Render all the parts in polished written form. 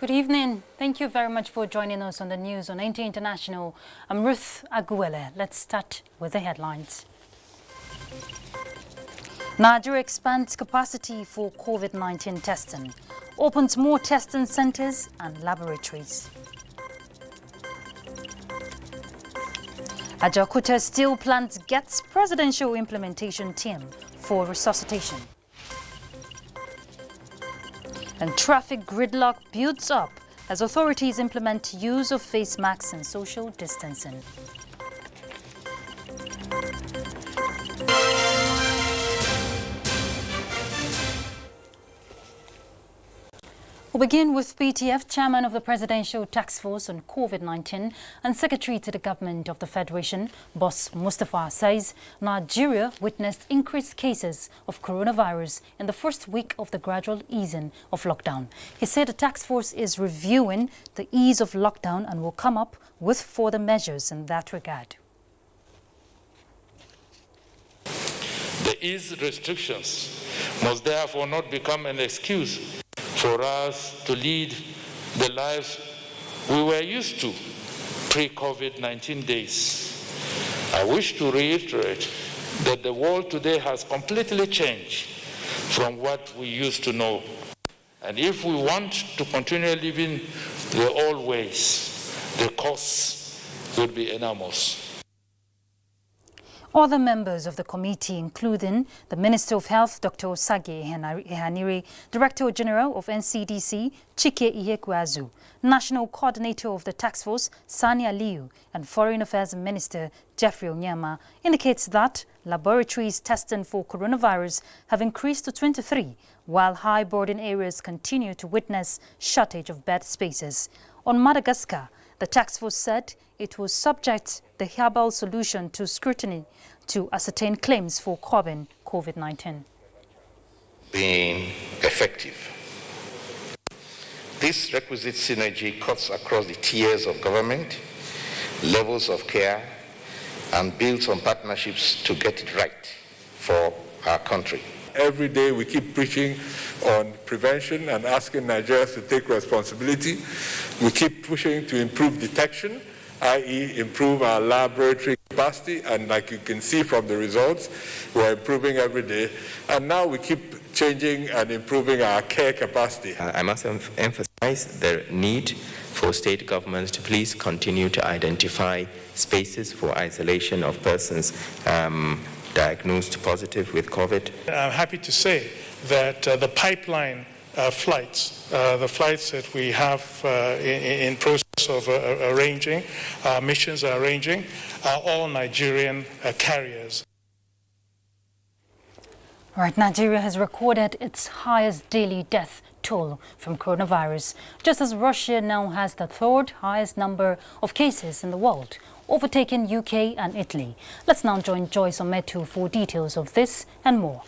Good evening. Thank you very much for joining us on the news on NTA International. I'm Ruth Aguele. Let's start with the headlines. Nigeria expands capacity for COVID-19 testing, opens more testing centers and laboratories. Ajaokuta Steel Plant gets presidential implementation team for resuscitation. And traffic gridlock builds up as authorities implement use of face masks and social distancing. We'll begin with PTF, Chairman of the Presidential Task Force on COVID-19 and Secretary to the Government of the Federation, Boss Mustafa, says Nigeria witnessed increased cases of coronavirus in the first week of the gradual easing of lockdown. He said the task force is reviewing the ease of lockdown and will come up with further measures in that regard. The ease restrictions must therefore not become an excuse for us to lead the lives we were used to pre-COVID-19 days. I wish to reiterate that the world today has completely changed from what we used to know. And if we want to continue living the old ways, the costs will be enormous. Other members of the committee, including the Minister of Health, Dr. Osage Ehanire, Director General of NCDC, Chike Ihekweazu, National Coordinator of the Task Force, Sani Aliyu, and Foreign Affairs Minister Jeffrey Onyema, indicates that laboratories testing for coronavirus have increased to 23, while high burden areas continue to witness shortage of bed spaces. On Madagascar, the task force said it will subject the herbal solution to scrutiny to ascertain claims for curbing COVID-19. Being effective. This requisite synergy cuts across the tiers of government, levels of care, and builds on partnerships to get it right for our country. Every day we keep preaching on prevention and asking Nigerians to take responsibility. We keep pushing to improve detection, i.e. improve our laboratory capacity, and like you can see from the results, we're improving every day. And now we keep changing and improving our care capacity. I must emphasize the need for state governments to please continue to identify spaces for isolation of persons diagnosed positive with COVID. I'm happy to say that the pipeline flights, the flights that we have in process of arranging, missions are arranging, are all Nigerian carriers. All right, Nigeria has recorded its highest daily death toll from coronavirus, just as Russia now has the third highest number of cases in the world, overtaking UK and Italy. Let's now join Joyce Ometu for details of this and more.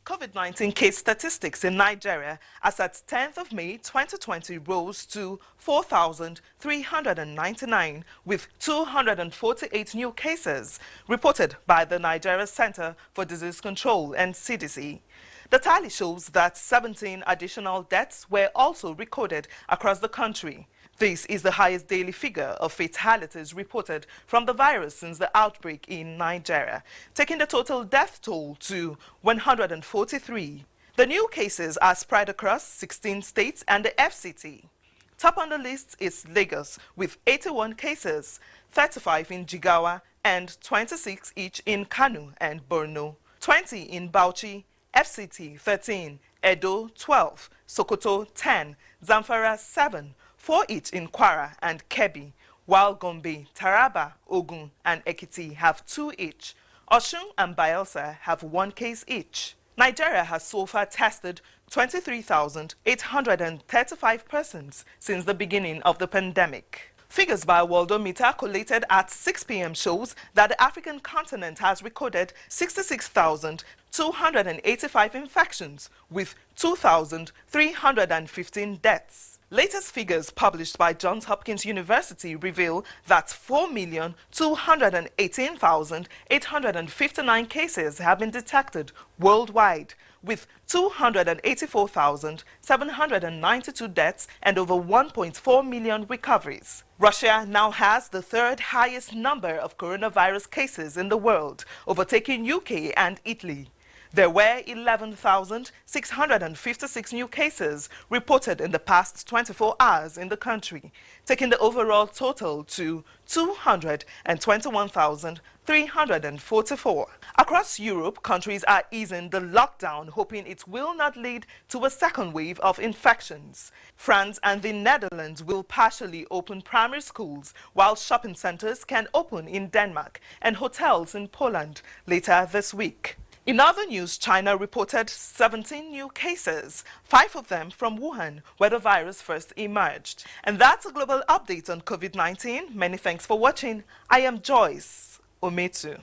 COVID-19 case statistics in Nigeria as at 10th of May 2020 rose to 4,399 with 248 new cases reported by the Nigeria Center for Disease Control and CDC. The tally shows that 17 additional deaths were also recorded across the country. This is the highest daily figure of fatalities reported from the virus since the outbreak in Nigeria, taking the total death toll to 143. The new cases are spread across 16 states and the FCT. Top on the list is Lagos with 81 cases, 35 in Jigawa and 26 each in Kano and Borno, 20 in Bauchi, FCT 13, Edo 12, Sokoto 10, Zamfara 7, 4 each in Kwara and Kebbi, while Gombe, Taraba, Ogun and Ekiti have 2 each. Osun and Bayelsa have 1 case each. Nigeria has so far tested 23,835 persons since the beginning of the pandemic. Figures by Worldometer collated at 6 p.m. shows that the African continent has recorded 66,285 infections with 2,315 deaths. Latest figures published by Johns Hopkins University reveal that 4,218,859 cases have been detected worldwide, with 284,792 deaths and over 1.4 million recoveries. Russia now has the third highest number of coronavirus cases in the world, overtaking UK and Italy. There were 11,656 new cases reported in the past 24 hours in the country, taking the overall total to 221,344. Across Europe, countries are easing the lockdown, hoping it will not lead to a second wave of infections. France and the Netherlands will partially open primary schools, while shopping centers can open in Denmark and hotels in Poland later this week. In other news, China reported 17 new cases, 5 of them from Wuhan, where the virus first emerged. And that's a global update on COVID-19. Many thanks for watching. I am Joyce Ometu.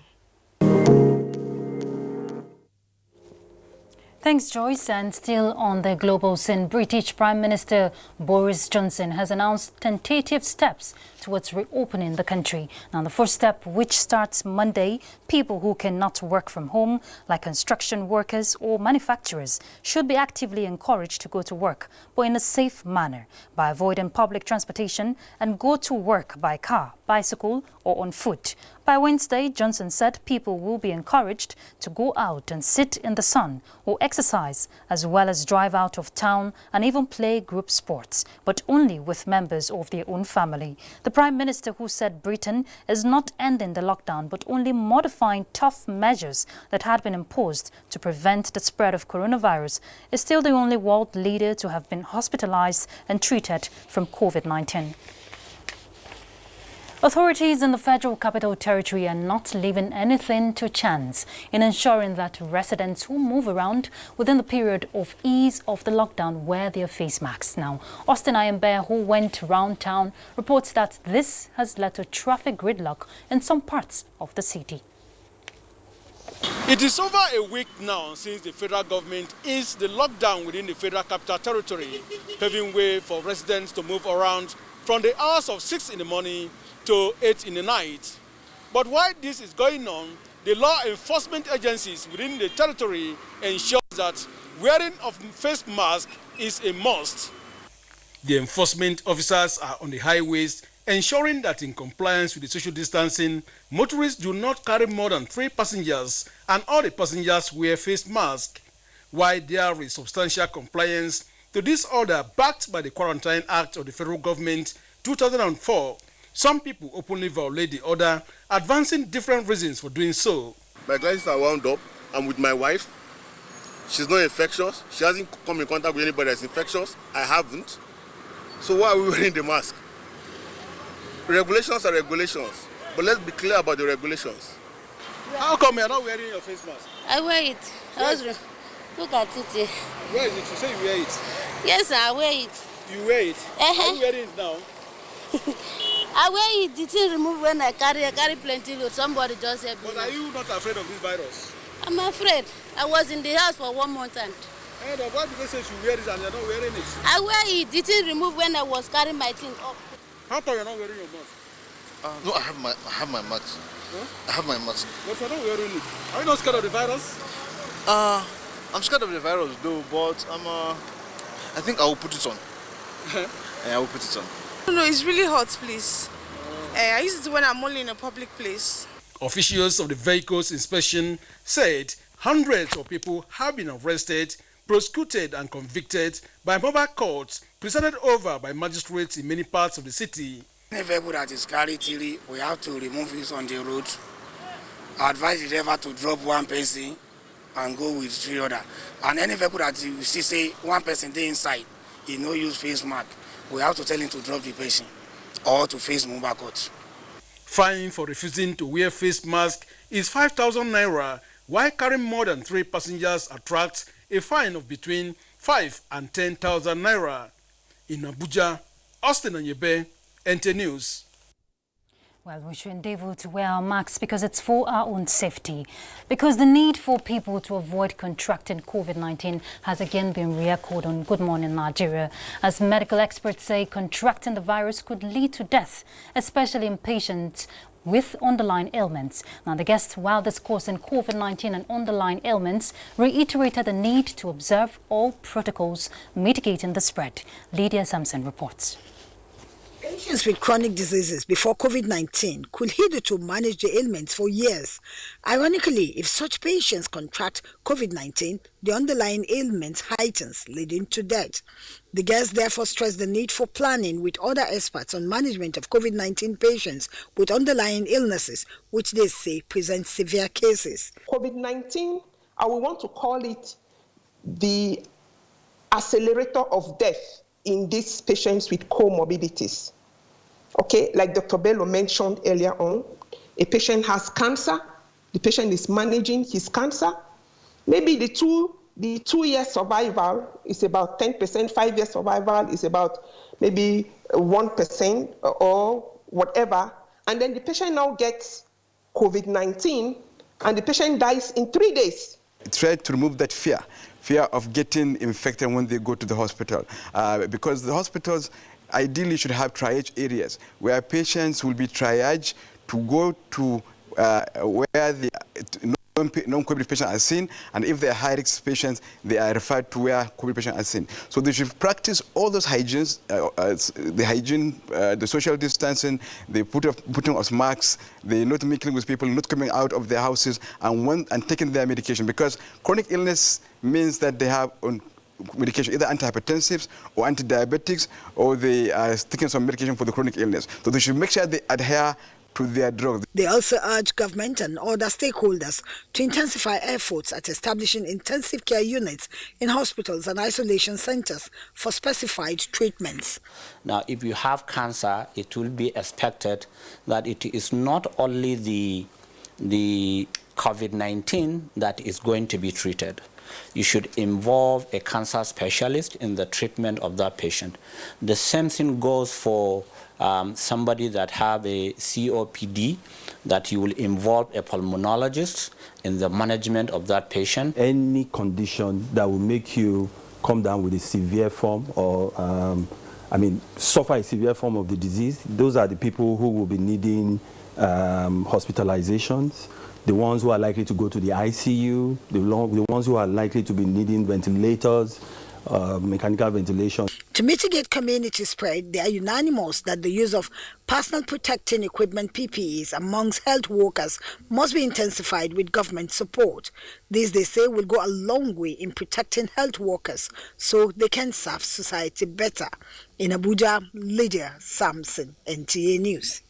Thanks, Joyce. And still on the global scene, British Prime Minister Boris Johnson has announced tentative steps towards reopening the country. Now, the first step, which starts Monday, people who cannot work from home, like construction workers or manufacturers, should be actively encouraged to go to work, but in a safe manner, by avoiding public transportation and go to work by car, bicycle or on foot. By Wednesday, Johnson said people will be encouraged to go out and sit in the sun or exercise, as well as drive out of town and even play group sports, but only with members of their own family. The Prime Minister, who said Britain is not ending the lockdown but only modifying tough measures that had been imposed to prevent the spread of coronavirus, is still the only world leader to have been hospitalized and treated from COVID-19. Authorities in the Federal Capital Territory are not leaving anything to chance in ensuring that residents who move around within the period of ease of the lockdown wear their face masks. Now, Austin Ayembe, who went round town, reports that this has led to traffic gridlock in some parts of the city. It is over a week now since the federal government eased the lockdown within the Federal Capital Territory, paving way for residents to move around from the hours of 6 in the morning to 8 in the night. But while this is going on, the law enforcement agencies within the territory ensure that wearing of face mask is a must. The enforcement officers are on the highways ensuring that in compliance with the social distancing, motorists do not carry more than 3 passengers and all the passengers wear face masks. While there is substantial compliance to this order backed by the Quarantine Act of the Federal Government 2004, some people openly violate the order, advancing different reasons for doing so. My glasses are wound up. I'm with my wife. She's not infectious. She hasn't come in contact with anybody that's infectious. I haven't. So why are we wearing the mask? Regulations are regulations. But let's be clear about the regulations. How come you're not wearing your face mask? I wear it. Look at it. Where is it? You say you wear it? Yes, I wear it. You wear it? Are you wearing it now? I wear it. The thing remove when I carry plenty load. Somebody just help me. But are you not afraid of this virus? I'm afraid. I was in the house for 1 month and why do they say you wear it and you're not wearing it? I wear it. The thing remove when I was carrying my thing up. How come you're not wearing your mask? No, I have my mask. Huh? I have my mask. But you're not wearing it. Are you not scared of the virus? I'm scared of the virus though, but I think I will put it on. I will put it on. No, it's really hot, please. I use it when I'm only in a public place. Officials of the vehicles inspection said hundreds of people have been arrested, prosecuted and convicted by mobile courts presided over by magistrates in many parts of the city. Any vehicle that is carried tilly, we have to remove it on the road. I advise the driver to drop one person and go with 3 others. And any vehicle that you see say one person there inside, he no use face mask, we have to tell him to drop the person or to face mobile court. Fine for refusing to wear face mask is 5,000 naira, while carrying more than 3 passengers attracts a fine of between 5 and 10,000 naira. In Abuja, Austin Ayembe, NTA News. Well, we should endeavour to wear our masks because it's for our own safety. Because the need for people to avoid contracting COVID-19 has again been re-echoed on Good Morning Nigeria. As medical experts say, contracting the virus could lead to death, especially in patients with underlying ailments. Now, the guests, while discussing COVID-19 and underlying ailments, reiterated the need to observe all protocols mitigating the spread. Lydia Sampson reports. Patients with chronic diseases before COVID-19 could hitherto manage the ailments for years. Ironically, if such patients contract COVID-19, the underlying ailments heightens, leading to death. The guests therefore stressed the need for planning with other experts on management of COVID-19 patients with underlying illnesses, which they say present severe cases. COVID-19, I would want to call it the accelerator of death in these patients with comorbidities. Okay, like Dr. Bello mentioned earlier on, a patient has cancer, the patient is managing his cancer. Maybe the two-year survival is about 10%, 5-year survival is about maybe 1% or whatever. And then the patient now gets COVID-19 and the patient dies in 3 days. Try to remove that fear of getting infected when they go to the hospital. Because the hospitals ideally should have triage areas where patients will be triaged to go to where the non-COVID patients are seen, and if they are high-risk patients, they are referred to where COVID patients are seen. So they should practice all those hygienes, the hygiene, the social distancing, the putting of masks, the not mingling with people, not coming out of their houses, and taking their medication. Because chronic illness means that they have medication, either antihypertensives or anti-diabetics, or they are taking some medication for the chronic illness. So they should make sure they adhere to their drugs. They also urge government and other stakeholders to intensify efforts at establishing intensive care units in hospitals and isolation centers for specified treatments. Now, if you have cancer, it will be expected that it is not only the COVID-19 that is going to be treated. You should involve a cancer specialist in the treatment of that patient. The same thing goes for somebody that have a COPD, that you will involve a pulmonologist in the management of that patient. Any condition that will make you come down with a severe form or, suffer a severe form of the disease, those are the people who will be needing hospitalizations, the ones who are likely to go to the ICU, the ones who are likely to be needing ventilators, mechanical ventilation. To mitigate community spread, they are unanimous that the use of personal protecting equipment PPEs amongst health workers must be intensified with government support. This, they say, will go a long way in protecting health workers so they can serve society better. In Abuja, Lydia Sampson, NTA News.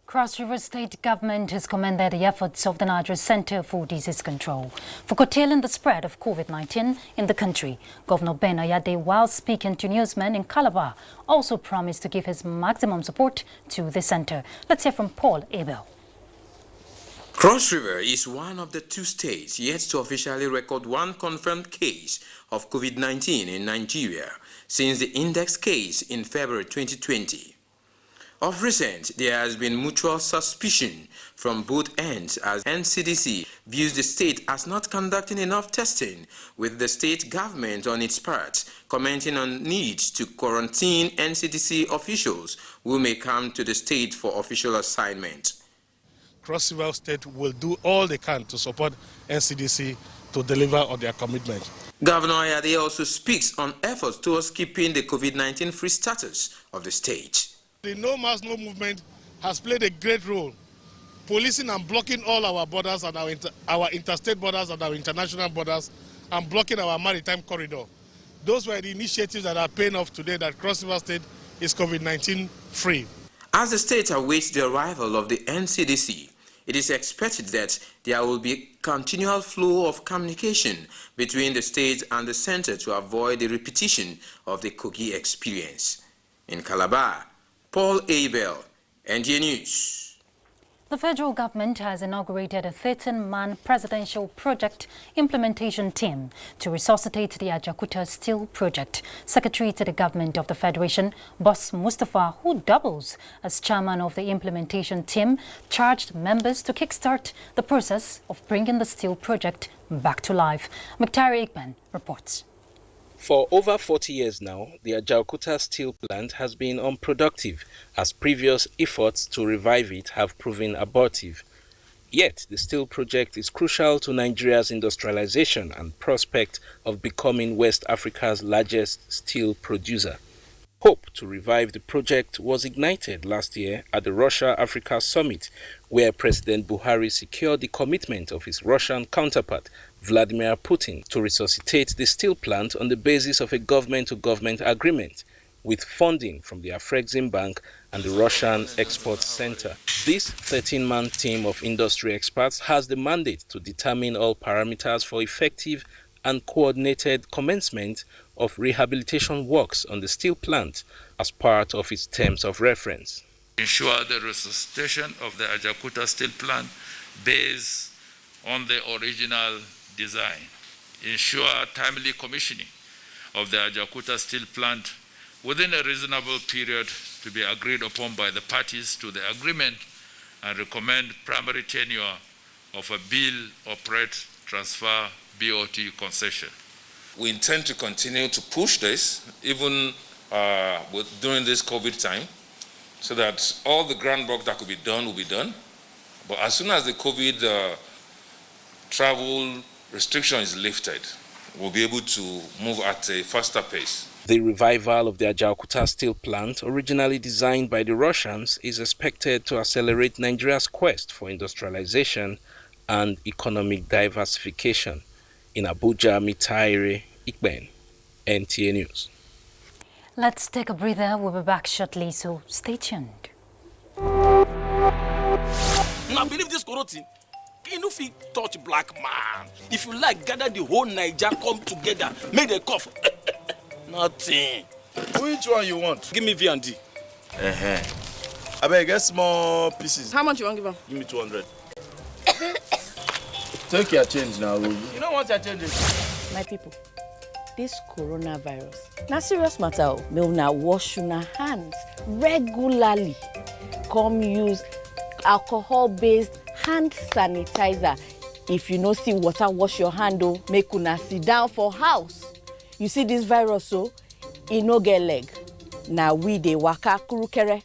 Cross River State Government has commended the efforts of the Nigerian Center for Disease Control for curtailing the spread of COVID-19 in the country. Governor Ben Oyade, while speaking to newsmen in Calabar, also promised to give his maximum support to the center. Let's hear from Paul Abel. Cross River is one of the 2 states yet to officially record one confirmed case of COVID-19 in Nigeria since the index case in February 2020. Of recent, there has been mutual suspicion from both ends as NCDC views the state as not conducting enough testing, with the state government on its part commenting on needs to quarantine NCDC officials who may come to the state for official assignment. Cross River State will do all they can to support NCDC to deliver on their commitment. Governor Oyade also speaks on efforts towards keeping the COVID-19 free status of the state. The No Mask No Movement has played a great role, policing and blocking all our borders and our interstate borders and our international borders, and blocking our maritime corridor. Those were the initiatives that are paying off today, that Cross River State is COVID-19 free. As the state awaits the arrival of the NCDC, it is expected that there will be continual flow of communication between the state and the center to avoid the repetition of the Kogi experience. In Calabar, Paul Abel, NTA News. The federal government has inaugurated a 13-man presidential project implementation team to resuscitate the Ajaokuta steel project. Secretary to the government of the Federation, Boss Mustafa, who doubles as chairman of the implementation team, charged members to kickstart the process of bringing the steel project back to life. Muktari Ikban reports. For over 40 years now, the Ajaokuta steel plant has been unproductive, as previous efforts to revive it have proven abortive. Yet, the steel project is crucial to Nigeria's industrialization and prospect of becoming West Africa's largest steel producer. Hope to revive the project was ignited last year at the Russia-Africa Summit, where President Buhari secured the commitment of his Russian counterpart, Vladimir Putin, to resuscitate the steel plant on the basis of a government-to-government agreement, with funding from the Afrexim Bank and the Russian Export Center. This 13-man team of industry experts has the mandate to determine all parameters for effective and coordinated commencement of rehabilitation works on the steel plant as part of its terms of reference. Ensure the resuscitation of the Ajaokuta steel plant based on the original design. Ensure timely commissioning of the Ajaokuta steel plant within a reasonable period to be agreed upon by the parties to the agreement, and recommend primary tenure of a bill, operate, transfer, BOT concession. We intend to continue to push this, even during this COVID time, so that all the groundwork that could be done will be done. But as soon as the COVID travel restriction is lifted, we'll be able to move at a faster pace. The revival of the Ajaokuta steel plant, originally designed by the Russians, is expected to accelerate Nigeria's quest for industrialization and economic diversification. In Abuja, Mitaire Ikben, NTA News. Let's take a breather. We'll be back shortly, so stay tuned. Now believe this Koroti. You know if you touch black man, if you like, gather the whole Niger, come together, make the cough. Nothing. Which one you want? Give me V&D. I beg, get small pieces. How much you want to give him? Give me 200. Take your change now. You don't want your change. My people, this coronavirus, na serious matter. May una wash una hands regularly. Come use alcohol-based hand sanitizer. If you no see water, wash your hand. Make una sit down for house. You see this virus, so it no get leg. Now we dey waka kurukere.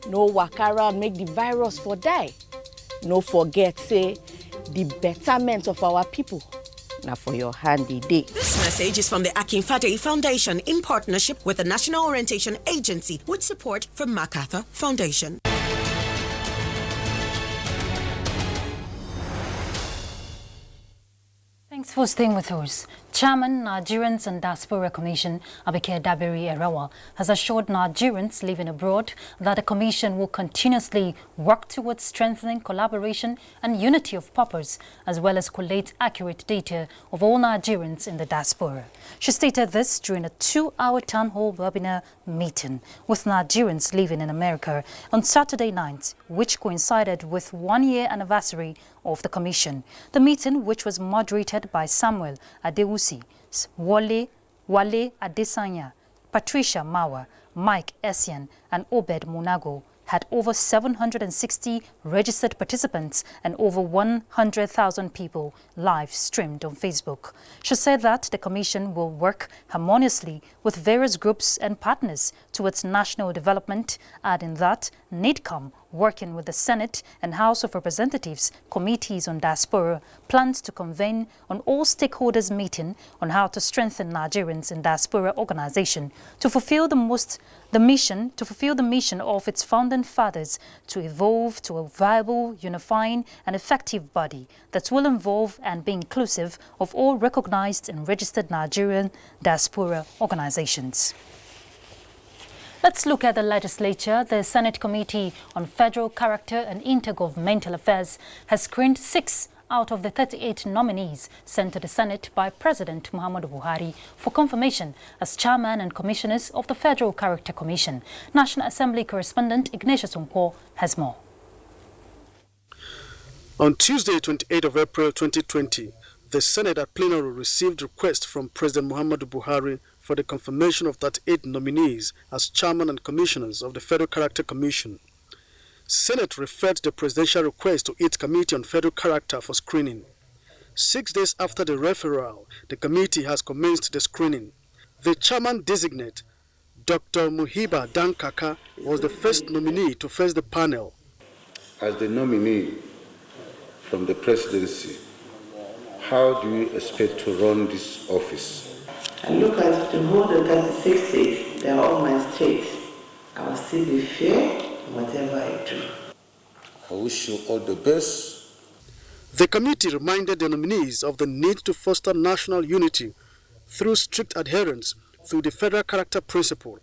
No waka around, make the virus for die. No forget, say, the betterment of our people. Now for your handy day. This message is from the Akinfade Foundation in partnership with the National Orientation Agency with support from MacArthur Foundation. Thanks for staying with us. Chairman, Nigerians and Diaspora Commission, Abike Dabiri Erawa, has assured Nigerians living abroad that the Commission will continuously work towards strengthening collaboration and unity of purpose, as well as collate accurate data of all Nigerians in the diaspora. She stated this during a 2-hour town hall webinar meeting with Nigerians living in America on Saturday night, which coincided with 1-year anniversary of the Commission. The meeting, which was moderated by Samuel Adewusi, Wale Adesanya, Patricia Mawa, Mike Essien, and Obed Munago, had over 760 registered participants and over 100,000 people live streamed on Facebook. She said that the Commission will work harmoniously with various groups and partners towards national development, adding that NIDCOM, working with the Senate and House of Representatives Committees on Diaspora, plans to convene an all-stakeholders meeting on how to strengthen Nigerians in diaspora organization to fulfill the mission of its founding fathers to evolve to a viable, unifying and effective body that will involve and be inclusive of all recognized and registered Nigerian diaspora organizations. Let's look at the legislature. The Senate Committee on Federal Character and Intergovernmental Affairs has screened 6 out of the 38 nominees sent to the Senate by President Muhammadu Buhari for confirmation as chairman and commissioners of the Federal Character Commission. National Assembly correspondent Ignatius Unko has more. On Tuesday, 28th of April 2020, the Senate at plenary received request from President Muhammadu Buhari for the confirmation of 38 nominees as chairman and commissioners of the Federal Character Commission. Senate referred the presidential request to its Committee on Federal Character for screening. 6 days after the referral, the committee has commenced the screening. The chairman-designate, Dr. Muhiba Dankaka, was the first nominee to face the panel. As the nominee from the presidency, how do you expect to run this office? I look at the whole 36 states, they are all my states. I will still be fair in whatever I do. I wish you all the best. The committee reminded the nominees of the need to foster national unity through strict adherence to the federal character principle.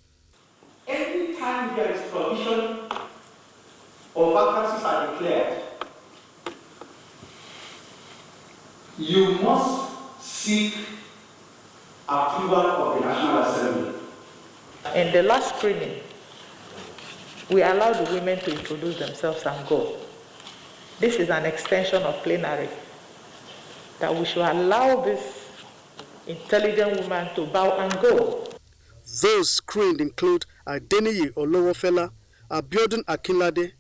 Every time there is provision or vacancies are declared, you must seek approval of the National Assembly. In the last screening, we allowed the women to introduce themselves and go. This is an extension of plenary, that we should allow this intelligent woman to bow and go. Those screened include Adeniyi Olowofela, Abiodun Akinlade,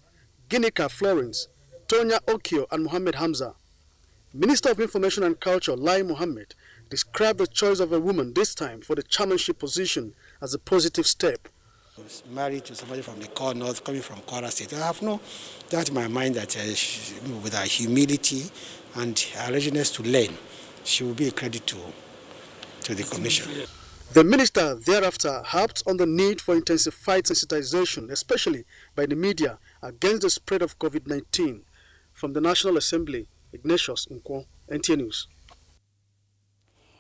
Ginika Florence, Tonya Okio, and Mohammed Hamza. Minister of Information and Culture, Lai Mohammed, described the choice of a woman this time for the chairmanship position as a positive step. I was married to somebody from the core north, coming from Kwara State. I have no doubt in my mind that with her humility and her readiness to learn, she will be a credit to the commission. The minister thereafter harped on the need for intensified sensitization, especially by the media, against the spread of COVID-19. From the National Assembly, Ignatius Nkwo, NTA News.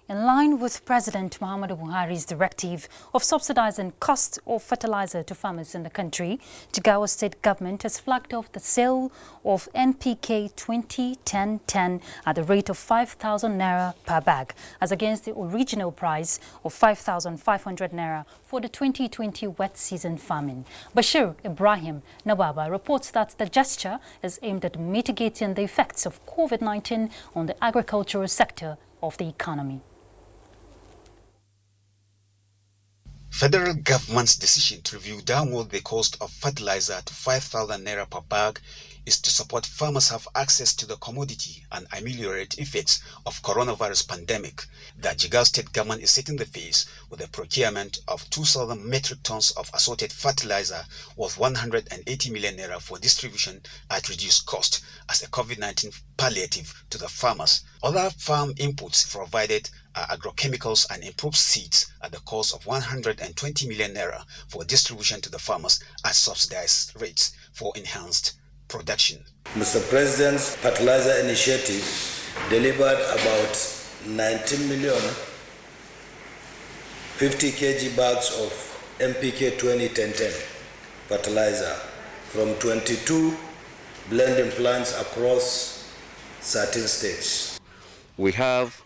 In line with President Muhammadu Buhari's directive of subsidizing cost of fertilizer to farmers in the country, Jigawa State Government has flagged off the sale of NPK 20-10-10 at the rate of 5,000 naira per bag, as against the original price of 5,500 naira for the 2020 wet season farming. Bashir Ibrahim Nawaba reports that the gesture is aimed at mitigating the effects of COVID-19 on the agricultural sector of the economy. Federal government's decision to review downward the cost of fertilizer to 5,000 naira per bag is to support farmers have access to the commodity and ameliorate effects of coronavirus pandemic. The Jigawa State government is setting the pace with the procurement of 2,000 metric tons of assorted fertilizer worth 180 million naira for distribution at reduced cost as a COVID-19 palliative to the farmers. Other farm inputs provided are agrochemicals and improved seeds at the cost of 120 million naira for distribution to the farmers at subsidized rates for enhanced production. Mr. President's fertilizer initiative delivered about 19 million 50 kg bags of NPK 20-10-10 fertilizer from 22 blending plants across 13 states. We have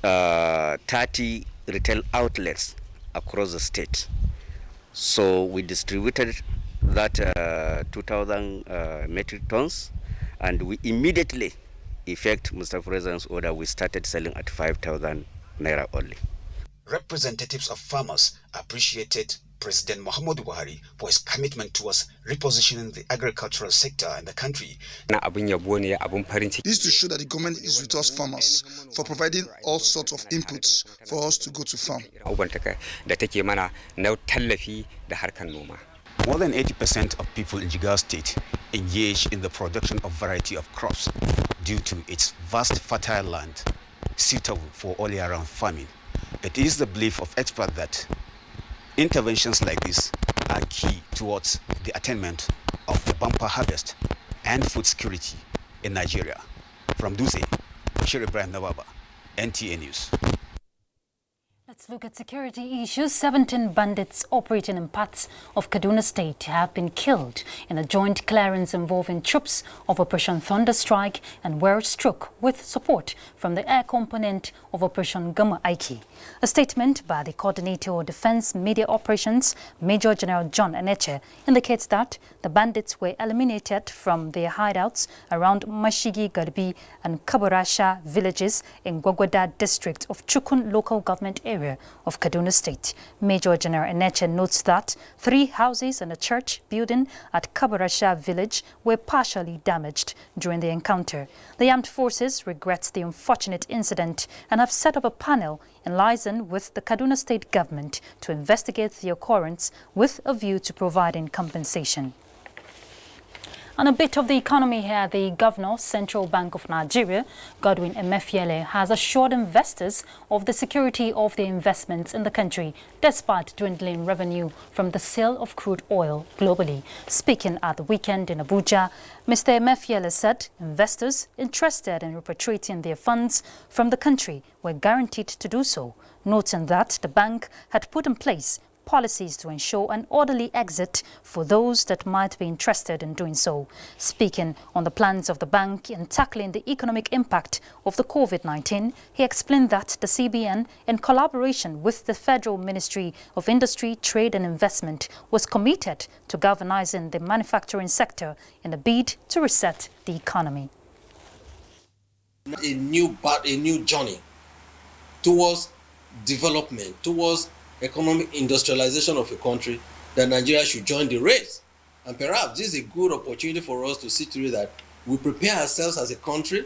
30 retail outlets across the state. So we distributed that 2,000 metric tons, and we immediately effect Mr. President's order. We started selling at 5,000 naira only. Representatives of farmers appreciated President Muhammadu Buhari for his commitment towards repositioning the agricultural sector in the country. This is to show that the government is with us farmers for providing all sorts of inputs for us to go to farm. More than 80% of people in Jigawa State engage in the production of variety of crops due to its vast fertile land suitable for all year-round farming. It is the belief of experts that interventions like this are key towards the attainment of the bumper harvest and food security in Nigeria. From Dutse, Bashir Ibrahim Nawaba, NTA News. Let's look at security issues. 17 bandits operating in parts of Kaduna State have been killed in a joint clearance involving troops of Operation Thunderstrike and Were Stroke with support from the air component of Operation Gama Aiki. A statement by the Coordinator of Defense Media Operations, Major General John Eneche, indicates that the bandits were eliminated from their hideouts around Mashigi Garbi and Kabarasha villages in Gwagwada district of Chukun local government area of Kaduna State. Major General Eneche notes that 3 houses and a church building at Kabarasha village were partially damaged during the encounter. The armed forces regret the unfortunate incident and have set up a panel in liaison with the Kaduna State government to investigate the occurrence with a view to providing compensation. On a bit of the economy here, the Governor, Central Bank of Nigeria, Godwin Emefiele, has assured investors of the security of their investments in the country, despite dwindling revenue from the sale of crude oil globally. Speaking at the weekend in Abuja, Mr. Emefiele said investors interested in repatriating their funds from the country were guaranteed to do so, noting that the bank had put in place policies to ensure an orderly exit for those that might be interested in doing so. Speaking on the plans of the bank in tackling the economic impact of the COVID-19, he explained that the CBN, in collaboration with the Federal Ministry of Industry, Trade and Investment, was committed to galvanizing the manufacturing sector in a bid to reset the economy. A new journey towards development, towards economic industrialization of a country, that Nigeria should join the race. And perhaps this is a good opportunity for us to see to it that we prepare ourselves as a country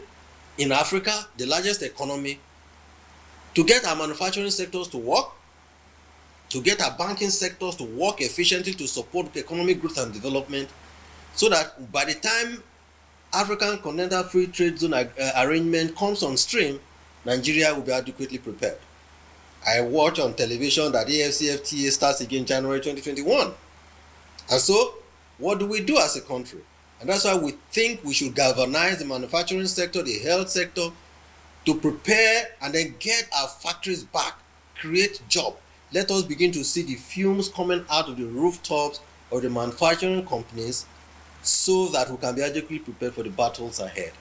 in Africa, the largest economy, to get our manufacturing sectors to work, to get our banking sectors to work efficiently to support economic growth and development, so that by the time African Continental Free Trade Zone arrangement comes on stream, Nigeria will be adequately prepared. I watch on television that AFCFTA starts again January 2021. And so, what do we do as a country? And that's why we think we should galvanize the manufacturing sector, the health sector, to prepare and then get our factories back, create jobs. Let us begin to see the fumes coming out of the rooftops of the manufacturing companies so that we can be adequately prepared for the battles ahead.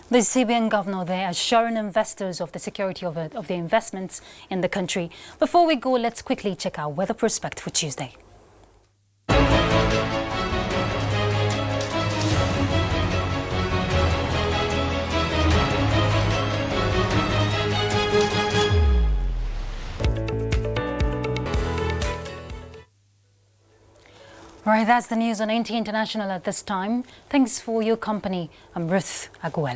The CBN governor there assuring investors of the security of the investments in the country. Before we go, let's quickly check our weather prospect for Tuesday. All right, that's the news on NTA International at this time. Thanks for your company. I'm Ruth Aguela.